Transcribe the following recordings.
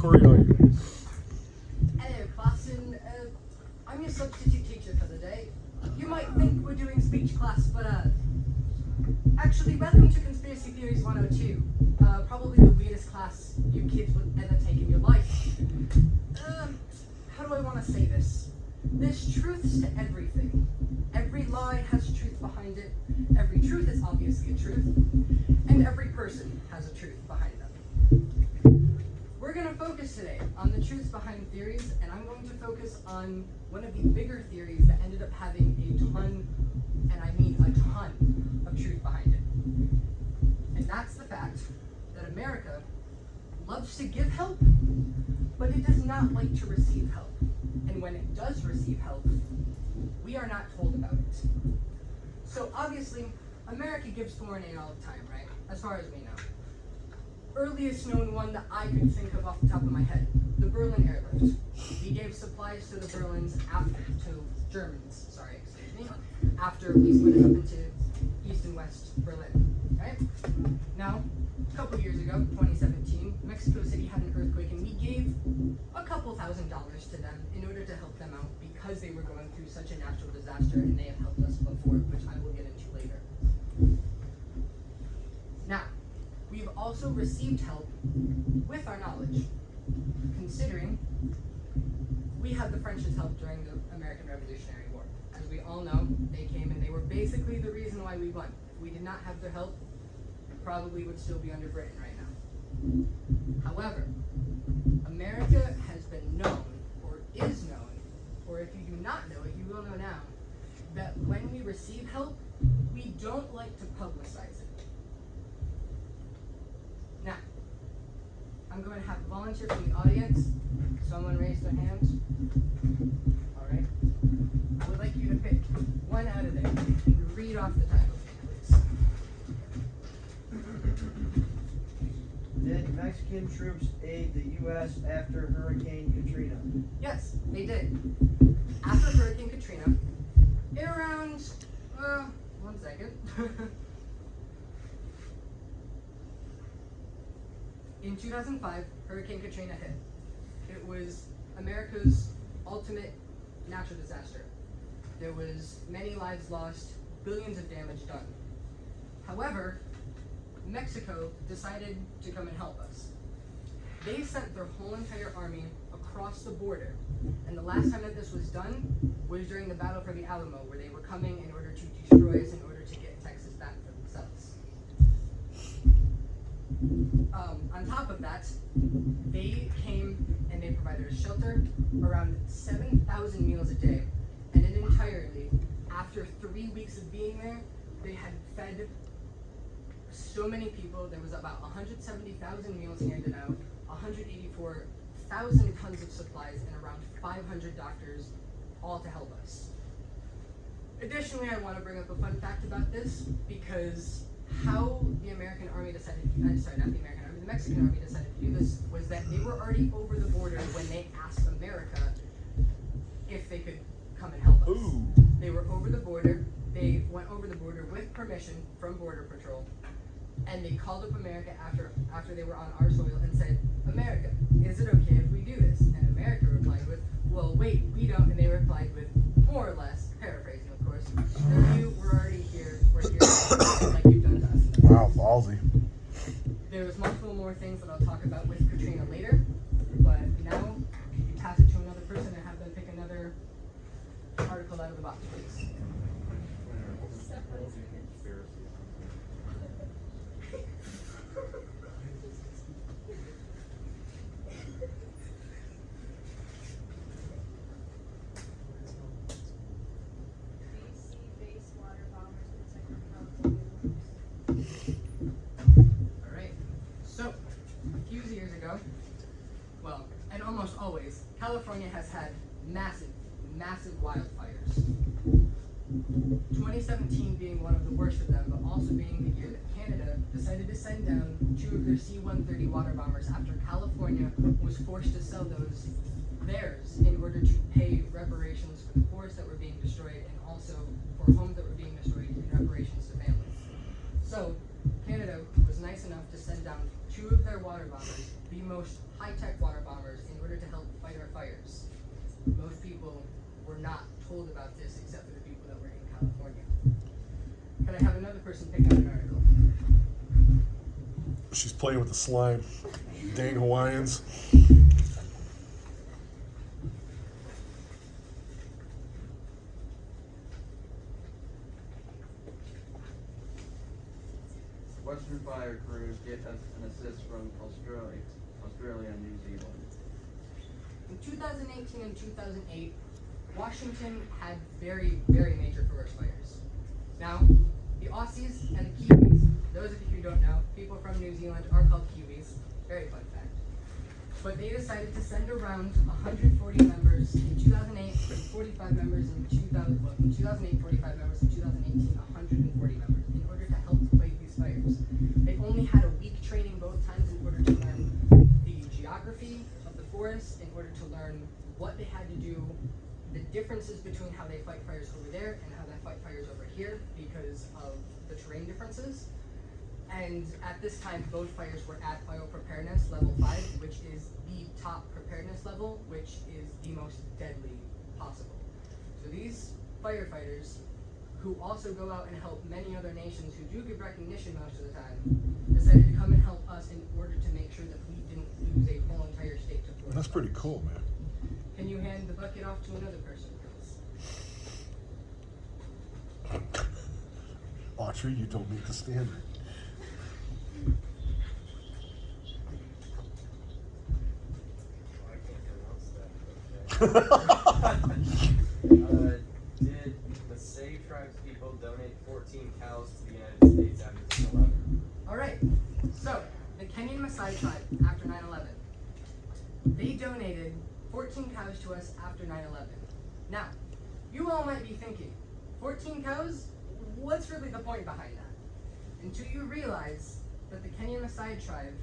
Corey are you? Hello, class, and I'm your substitute teacher for the day. You might think we're doing speech class, but actually, welcome to Conspiracy Theories 102. Probably the weirdest class you kids would ever take in your life. How do I want to say this? There's truths to everything. Every lie has truth behind it. Every truth is obviously a truth. And every person has a truth behind them. We're going to focus today on the truths behind theories, and I'm going to focus on one of the bigger theories that ended up having a ton, and I mean a ton, of truth behind it. And that's the fact that America loves to give help, but it does not like to receive help. And when it does receive help, we are not told about it. So obviously, America gives foreign aid all the time, right? As far as we know. Earliest known one that I could think of off the top of my head, the Berlin Airlift. We gave supplies to the Germans, after we split it up into East and West Berlin, right? Now, a couple years ago, 2017, Mexico City had an earthquake, and we gave a couple $1,000s to them in order to help them out because they were going through such a natural disaster, and they have helped us before, which I will get into later. Now, we've also received help with our knowledge, considering we had the French's help during the American Revolutionary War. As we all know, they came and they were basically the reason why we won. If we did not have their help, we probably would still be under Britain right now. However, America has been known, or is known, or if you do not know it, you will know now, that when we receive help, we don't like to publicize it. Now, I'm going to have a volunteer from the audience. Someone raise their hands. All right. I would like you to pick one out of there and read off the title, please. Did Mexican troops aid the U.S. after Hurricane Katrina? Yes, they did. After Hurricane Katrina, in around, 1 second. In 2005, Hurricane Katrina hit. It was America's ultimate natural disaster. There was many lives lost, billions of damage done. However, Mexico decided to come and help us. They sent their whole entire army across the border, and the last time that this was done was during the Battle for the Alamo, where they were coming in order to destroy us in order to get Texas back for themselves. On top of that, they came and they provided us shelter, around 7,000 meals a day, and entirely, after 3 weeks of being there, they had fed so many people. There was about 170,000 meals handed out, 184,000 tons of supplies, and around 500 doctors, all to help us. Additionally, I want to bring up a fun fact about this, because how the American army decided, the Mexican army decided to do this was that they were already over the border when they asked America if they could come and help us. Ooh. They were over the border, they went over the border with permission from Border Patrol, and they called up America after they were on our soil and said, America, is it okay if we do this? And America replied with, well, wait, we don't, and they replied with, more or less, paraphrasing of course, screw you, we're already here, we're here, like you've done to us. Wow, ballsy. There's multiple more things that I'll talk about with Katrina later, but now you pass it to another person and have them pick another article out of the box, please. Alright, so a few years ago, well, and almost always, California has had massive wildfires. 2017 being one of the worst of them, but also being the year that Canada decided to send down 2 of their C-130 water bombers after California was forced to sell theirs in order to pay reparations for the forests that were being destroyed and also for homes that were being destroyed in reparations to families. So Canada was nice enough to send down 2 of their water bombers, the most high-tech water bombers fires. Most people were not told about this except for the people that were in California. Can I have another person pick out an article? She's playing with the slime. Dang Hawaiians. Western fire crews get an assist from Australia and New Zealand. In 2018 and 2008, Washington had very, very major forest fires. Now, the Aussies and the Kiwis, those of you who don't know, people from New Zealand are called Kiwis. Very fun fact. But they decided to send around 140 members in 2008 and 45 members in 2008, 45 members in 2018, 140 members in order to help fight these fires. They only had a week training both times in order to learn the geography of the forest, in order to learn what they had to do, the differences between how they fight fires over there and how they fight fires over here because of the terrain differences. And at this time, both fires were at fire preparedness level 5, which is the top preparedness level, which is the most deadly possible. So these firefighters, who also go out and help many other nations who do give recognition most of the time, decided to come and help us in order to make sure that we didn't lose a whole entire state to forest That's pretty fires. cool, man. Can you hand the bucket off to another person, please? Autry, you don't meet the standard. Did the Save Tribes people donate 14 cows to the United States after 9/11? Alright, so the Kenyan Maasai tribe after 9/11, they donated 14 cows to us after 9/11. Now, you all might be thinking, 14 cows? What's really the point behind that? Until you realize that the Kenyan Maasai tribe,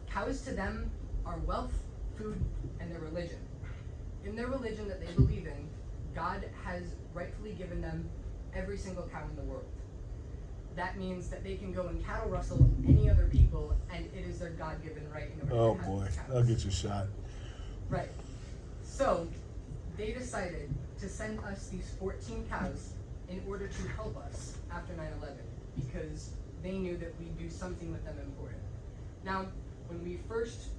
cows to them are wealth, food, and their religion. In their religion that they believe in, God has rightfully given them every single cow in the world. That means that they can go and cattle rustle any other people, and it is their God-given right in order Oh to have boy, these cows. I'll get you shot. Right. So, they decided to send us these 14 cows in order to help us after 9/11, because they knew that we'd do something with them important. Now, when we first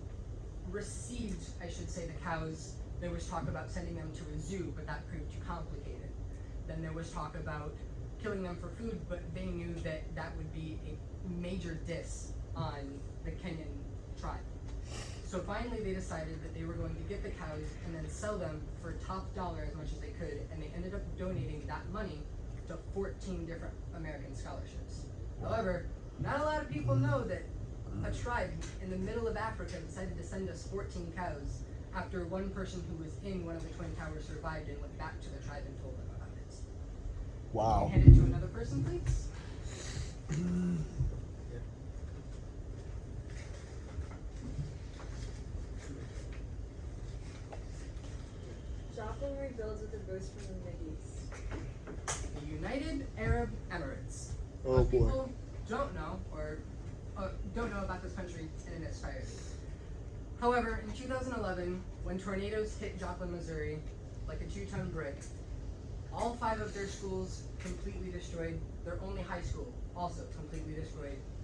received, I should say, the cows, there was talk about sending them to a zoo, but that proved too complicated. Then there was talk about killing them for food, but they knew that that would be a major diss on the Kenyan tribe. So finally they decided that they were going to get the cows and then sell them for top dollar as much as they could, and they ended up donating that money to 14 different American scholarships. However, not a lot of people know that a tribe in the middle of Africa decided to send us 14 cows after one person who was in one of the Twin Towers survived and went back to the tribe and told them about it. Wow. Hand it to another person, please. Joplin rebuilds with a boost from the Mideast. The United Arab Emirates. Oh, Most boy. people don't know or don't know about this country in its entirety. However, in 2011, when tornadoes hit Joplin, Missouri, like a 2-ton brick, all 5 of their schools completely destroyed. Their only high school also completely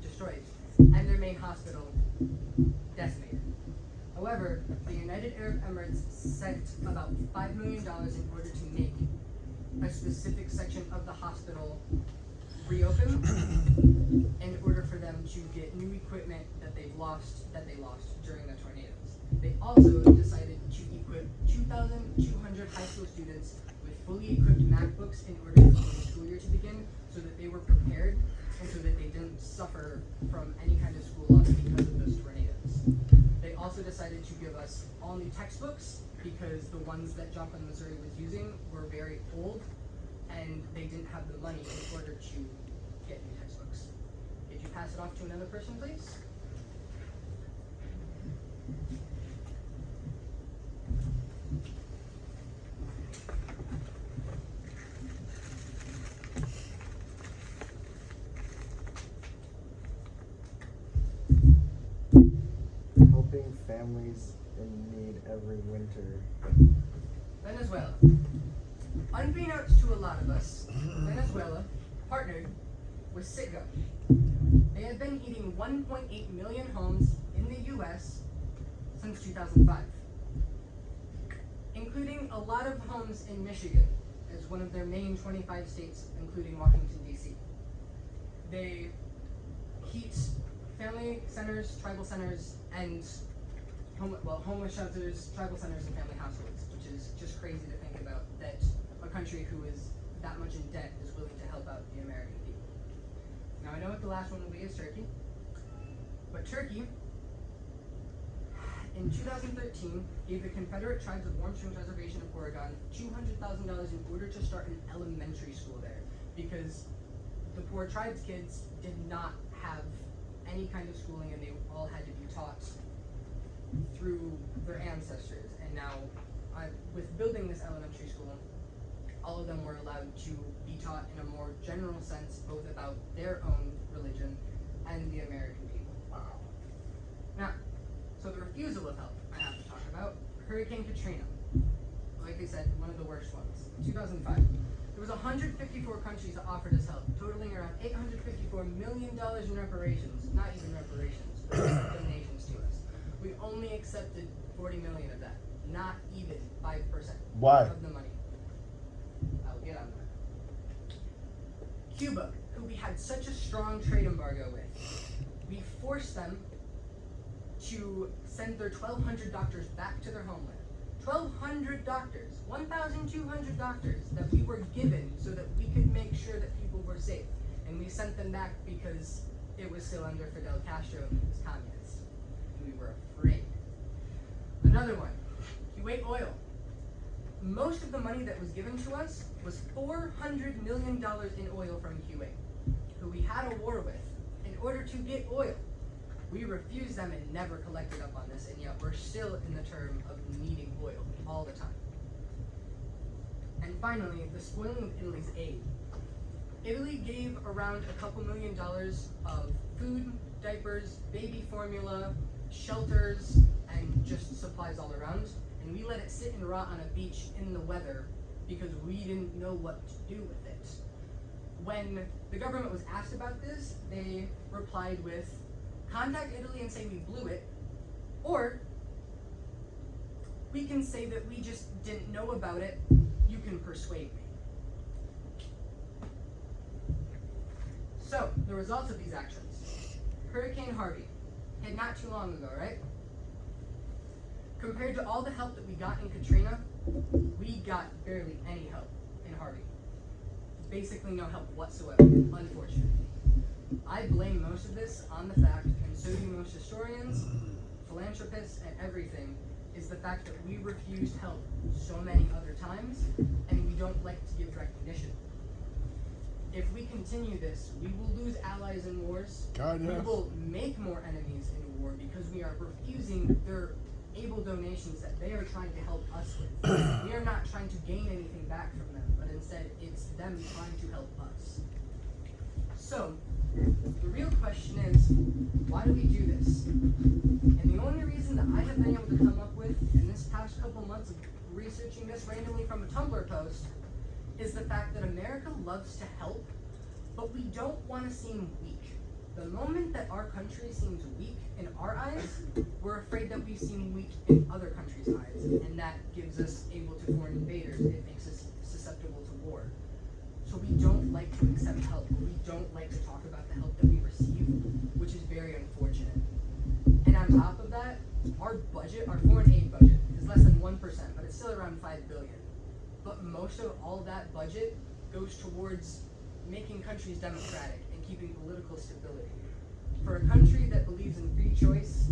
destroyed, and their main hospital decimated. However, the United Arab Emirates sent about $5 million in order to make a specific section of the hospital reopen in order for them to get new equipment that they lost during the tornadoes. They also decided to equip 2,200 high school students with fully equipped MacBooks in order for the school year to begin, so that they were prepared and so that they didn't suffer from any kind of school loss because of those tornadoes. They also decided to give us all new textbooks because the ones that Joplin, Missouri was using were very old and they didn't have the money in order to get new textbooks. Could you pass it off to another person, please? Helping families in in need every winter? Venezuela. Unbeknownst to a lot of us, Venezuela partnered with Citgo. They have been heating 1.8 million homes in the US since 2005, including a lot of homes in Michigan as one of their main 25 states, including Washington, D.C. They heat family centers, tribal centers, and homeless shelters, tribal centers, and family households, which is just crazy to think about that a country who is that much in debt is willing to help out the American people. Now I know what the last one will be is Turkey, but Turkey in 2013 gave the Confederate Tribes of Warm Springs Reservation of Oregon $200,000 in order to start an elementary school there, because the poor tribes kids did not have any kind of schooling and they all had to be taught through their ancestors. And now, with building this elementary school, all of them were allowed to be taught in a more general sense, both about their own religion and the American people. Wow. Now, so the refusal of help I have to talk about, Hurricane Katrina. Like I said, one of the worst ones. 2005. There was 154 countries that offered us help, totaling around $854 million in reparations. Not even reparations, but donations to us. We only accepted 40 million of that. Not even 5% Why? of the money. I'll get on that. Cuba, who we had such a strong trade embargo with, we forced them to send their 1,200 doctors back to their homeland. 1,200 doctors, 1,200 doctors that we were given so that we could make sure that people were safe. And we sent them back because it was still under Fidel Castro and he was communist. And we were afraid. Another one, Kuwait Oil. Most of the money that was given to us was $400 million in oil from Kuwait, who we had a war with, in order to get oil. We refused them and never collected up on this, and yet we're still in the term of needing oil all the time. And finally, the spoiling of Italy's aid. Italy gave around a couple $1 million of food, diapers, baby formula, shelters, and just supplies all around. And we let it sit and rot on a beach in the weather because we didn't know what to do with it. When the government was asked about this, they replied with, contact Italy and say we blew it, or we can say that we just didn't know about it, you can persuade me. So, the results of these actions. Hurricane Harvey hit not too long ago, right? Compared to all the help that we got in Katrina, we got barely any help in Harvey. Basically no help whatsoever, unfortunately. I blame most of this on the fact, and so do most historians, philanthropists, and everything, is the fact that we refused help so many other times, and we don't like to give recognition. If we continue this, we will lose allies in wars. God, yes. We will make more enemies in war because we are refusing their able donations that they are trying to help us with. We are not trying to gain anything back from them, but instead it's them trying to help us. So, the real question is, why do we do this? And the only reason that I have been able to come up with in this past couple months of researching this randomly from a Tumblr post is the fact that America loves to help, but we don't want to seem weak. The moment that our country seems weak in our eyes, we're afraid that we seem weak in other countries' eyes, and that gives us able to foreign invaders. It makes us susceptible to war. So we don't like to accept help, or we don't like to talk about the help that we receive, which is very unfortunate. And on top of that, our budget, our foreign aid budget, is less than 1%, but it's still around $5 billion. But most of all that budget goes towards making countries democratic and keeping political stability. For a country that believes in free choice,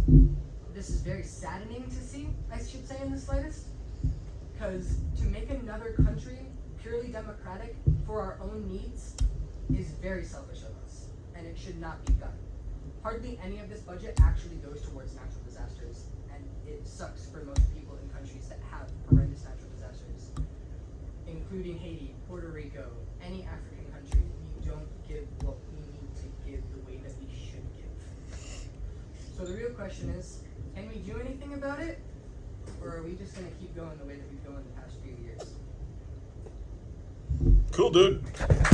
this is very saddening to see, I should say in the slightest, because to make another country purely democratic for our own needs is very selfish of us, and it should not be done. Hardly any of this budget actually goes towards natural disasters, and it sucks for most people in countries that have horrendous natural disasters, including Haiti, Puerto Rico, any African country. We don't give what we need to give the way that we should give. So the real question is, can we do anything about it? Or are we just going to keep going the way that we've gone the past few years? Cool, dude.